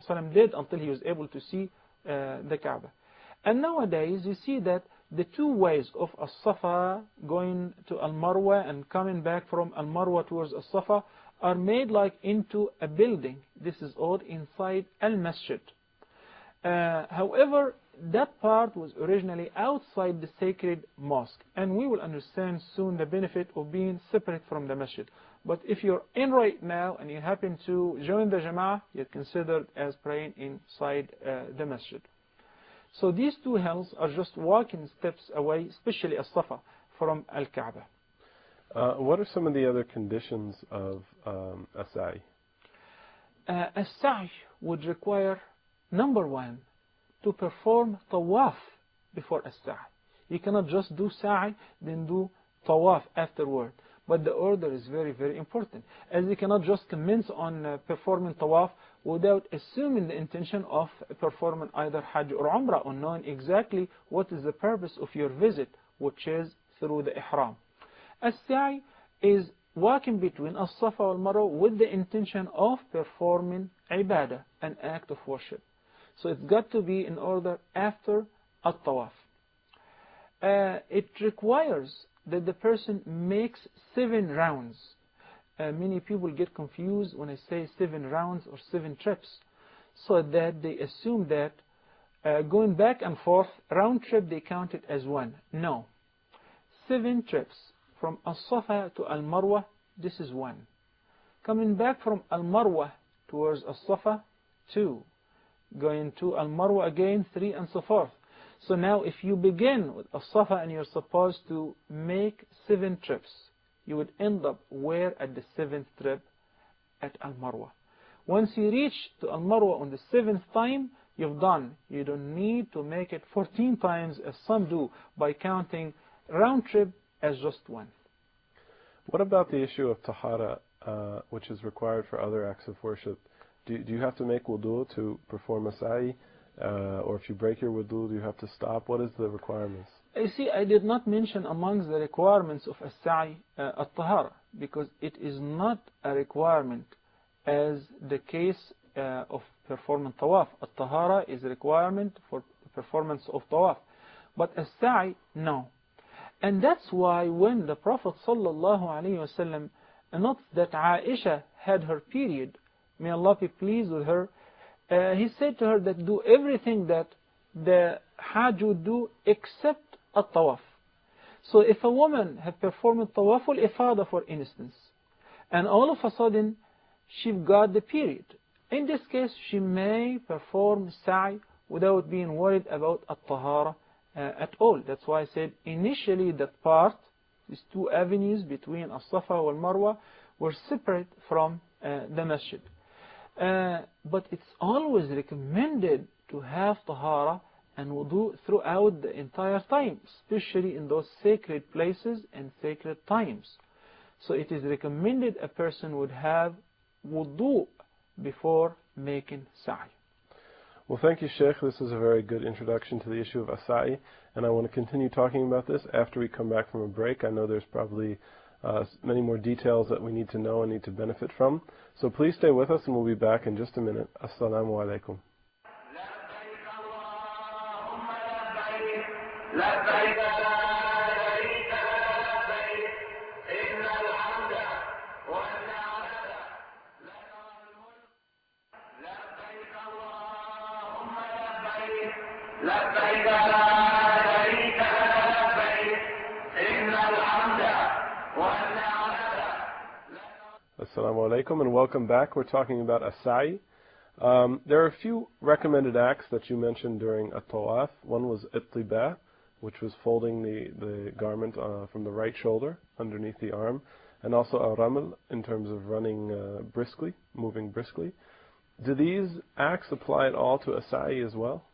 ﷺ did until he was able to see the Kaaba. And nowadays you see that the two ways of As-Safa going to Al-Marwa and coming back from Al-Marwa towards As-Safa are made like into a building. This is all inside Al-Masjid. However, that part was originally outside the sacred mosque, and we will understand soon the benefit of being separate from the masjid. But if you're in right now and you happen to join the Jama'ah, you're considered as praying inside the masjid. So these two hills are just walking steps away, especially As-Safa, from Al-Kaaba. What are some of the other conditions of as-sa'i? As-sa'i would require, number one, to perform tawaf before as-sa'i. You cannot just do sa'i, then do tawaf afterward. But the order is very, very important, as you cannot just commence on performing tawaf without assuming the intention of performing either Hajj or Umrah, or knowing exactly what is the purpose of your visit, which is through the ihram. As-sa'i is walking between As-Safa and Marwa with the intention of performing ibadah, an act of worship. So it's got to be in order after at-tawaf. It requires that the person makes 7 rounds. Many people get confused when I say 7 rounds or 7 trips, so that they assume that going back and forth, round trip, they count it as 1. No. 7 trips from As-Safa to Al-Marwa, this is 1. Coming back from Al-Marwa towards As-Safa, 2. Going to Al-Marwa again, 3, and so forth. So now if you begin with As-Safa and you're supposed to make 7 trips, you would end up where at the 7th trip? At Al-Marwa. Once you reach to Al-Marwa on the 7th time, you've done. You don't need to make it 14 times as some do by counting round trip as just 1. What about the issue of tahara, which is required for other acts of worship? Do you have to make wudu to perform a sa'i? Or if you break your wudu, do you have to stop? What is the requirements? You see, I did not mention amongst the requirements of a sa'i at-tahara, because it is not a requirement as the case of performing tawaf. At-tahara is a requirement for the performance of tawaf. But a sa'i, no. And that's why when the Prophet ﷺ noticed that Aisha had her period, may Allah be pleased with her, he said to her that do everything that the Hajj would do except a tawaf. So if a woman had performed tawaf al-ifada, for instance, and all of a sudden she got the period, in this case she may perform sa'i without being worried about at-tahara at all. That's why I said initially that part, these 2 avenues between As-Safa and Marwa, were separate from the masjid. But it's always recommended to have tahara and wudu throughout the entire time, especially in those sacred places and sacred times. So it is recommended a person would have wudu before making sa'i. Well, thank you, Sheikh. This is a very good introduction to the issue of as-sa'i, and I want to continue talking about this after we come back from a break. I know there's probably many more details that we need to know and need to benefit from. So please stay with us and we'll be back in just a minute. Assalamu alaikum. Assalamu alaikum and welcome back. We're talking about as-sa'i. There are a few recommended acts that you mentioned during a tawaf. One was at-tiba, which was folding the garment from the right shoulder underneath the arm, and also a-ramal in terms of running briskly, moving briskly. Do these acts apply at all to as-sa'i as well?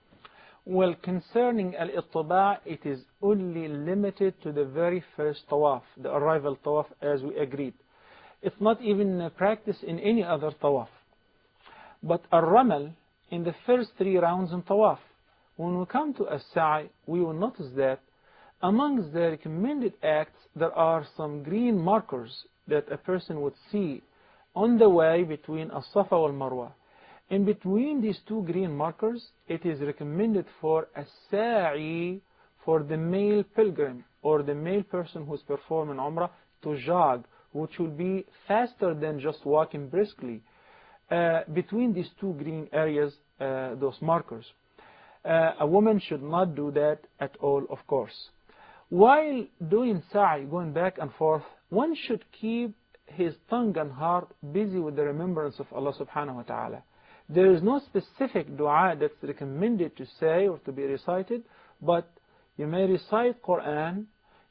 Well, concerning al-ittiba', it is only limited to the very first tawaf, the arrival tawaf, as we agreed. It's not even practiced in any other tawaf. But al-ramal in the first 3 rounds in tawaf. When we come to as-sa'i, we will notice that amongst the recommended acts, there are some green markers that a person would see on the way between as-Safa and Marwa. In between these two green markers, it is recommended for a sa'i, for the male pilgrim or the male person who's performing Umrah, to jog, which will be faster than just walking briskly. Between these two green areas, those markers. A woman should not do that at all, of course. While doing sa'i, going back and forth, one should keep his tongue and heart busy with the remembrance of Allah subhanahu wa ta'ala. There is no specific dua that's recommended to say or to be recited, but you may recite Quran,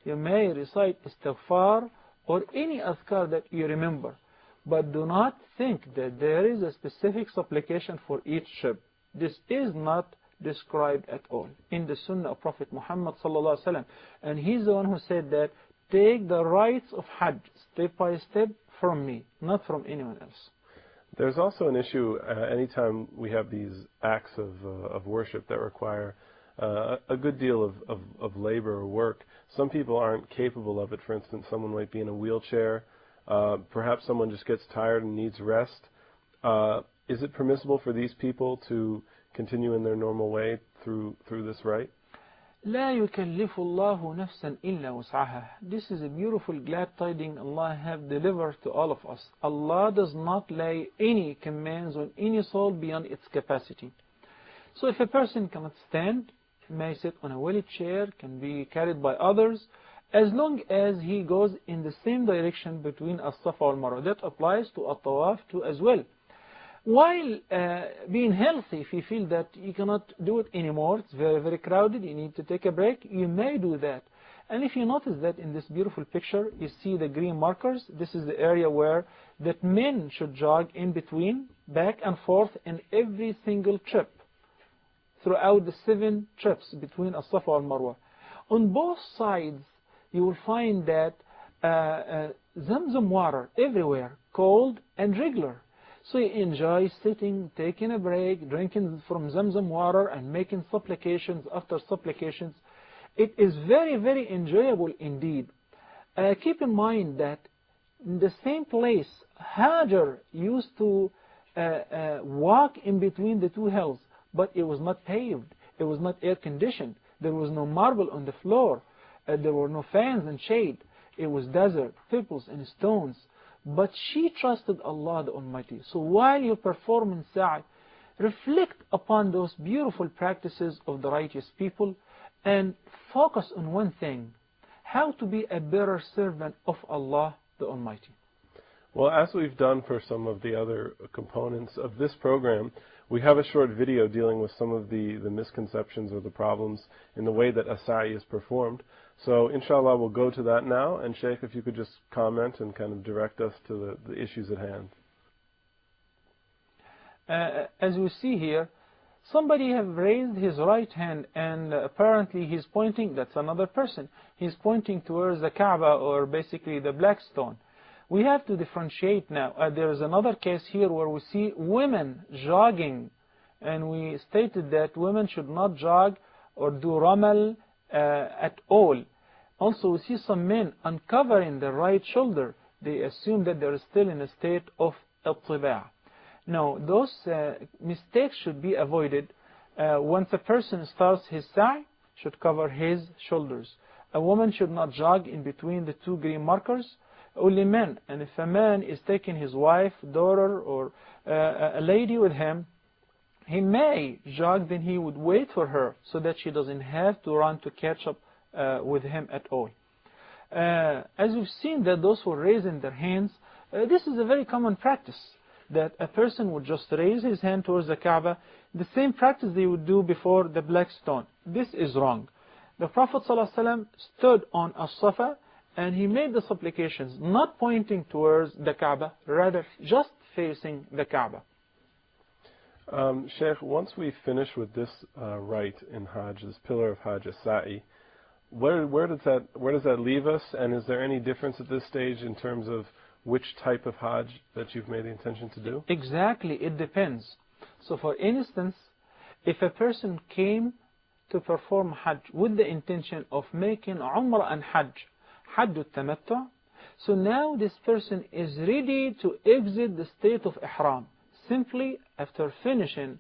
you may recite istighfar, or any azkar that you remember. But do not think that there is a specific supplication for each trip. This is not described at all in the Sunnah of Prophet Muhammad sallallahu alaihi wasallam, and he's the one who said that take the rites of Hajj step by step from me, not from anyone else. There's also an issue anytime we have these acts of worship that require a good deal of labor or work. Some people aren't capable of it. For instance, someone might be in a wheelchair. Perhaps someone just gets tired and needs rest. Is it permissible for these people to continue in their normal way through this rite? لا يكلف الله نفسا إلا وسعها. This is a beautiful glad tidings Allah have delivered to all of us. Allah does not lay any commands on any soul beyond its capacity. So if a person cannot stand, may sit on a wheelchair, can be carried by others, as long as he goes in the same direction between As-Safa and Marwa. That applies to At-Tawaf too as well. While being healthy, if you feel that you cannot do it anymore, it's very, very crowded, you need to take a break, you may do that. And if you notice that in this beautiful picture, you see the green markers, this is the area where that men should jog in between, back and forth in every single trip, throughout the 7 trips between As-Safa and Marwa. On both sides, you will find that Zamzam water everywhere, cold and regular. So you enjoy sitting, taking a break, drinking from Zamzam water and making supplications after supplications. It is very, very enjoyable indeed. Keep in mind that in the same place, Hajar used to walk in between the two hills, but it was not paved, it was not air conditioned, there was no marble on the floor, there were no fans and shade, it was desert, pebbles and stones. But she trusted Allah the Almighty. So while you perform in sa'i, reflect upon those beautiful practices of the righteous people and focus on one thing: how to be a better servant of Allah the Almighty. Well, as we've done for some of the other components of this program, we have a short video dealing with some of the misconceptions or the problems in the way that a sa'i is performed. So, inshallah, we'll go to that now. And Sheikh, if you could just comment and kind of direct us to the issues at hand. As we see here, somebody have raised his right hand and apparently he's pointing, that's another person, he's pointing towards the Kaaba or basically the black stone. We have to differentiate now. There is another case here where we see women jogging, and we stated that women should not jog or do ramal at all. Also, we see some men uncovering their right shoulder. They assume that they're still in a state of al-tiba'. Now, those mistakes should be avoided. Once a person starts his sa'i, should cover his shoulders. A woman should not jog in between the two green markers. Only men. And if a man is taking his wife, daughter, or a lady with him, he may jog, then he would wait for her so that she doesn't have to run to catch up with him at all. As we've seen that those who are raising their hands, this is a very common practice, that a person would just raise his hand towards the Kaaba, the same practice they would do before the black stone. This is wrong. The Prophet ﷺ stood on As-Safa and he made the supplications not pointing towards the Kaaba, rather just facing the Kaaba. Sheikh, once we finish with this rite in Hajj, this pillar of Hajj, as-sa'i, where does that leave us? And is there any difference at this stage in terms of which type of Hajj that you've made the intention to do? Exactly, it depends. So for instance, if a person came to perform Hajj with the intention of making Umrah and Hajj, Hajj al-Tamattu', so now this person is ready to exit the state of Ihram, simply after finishing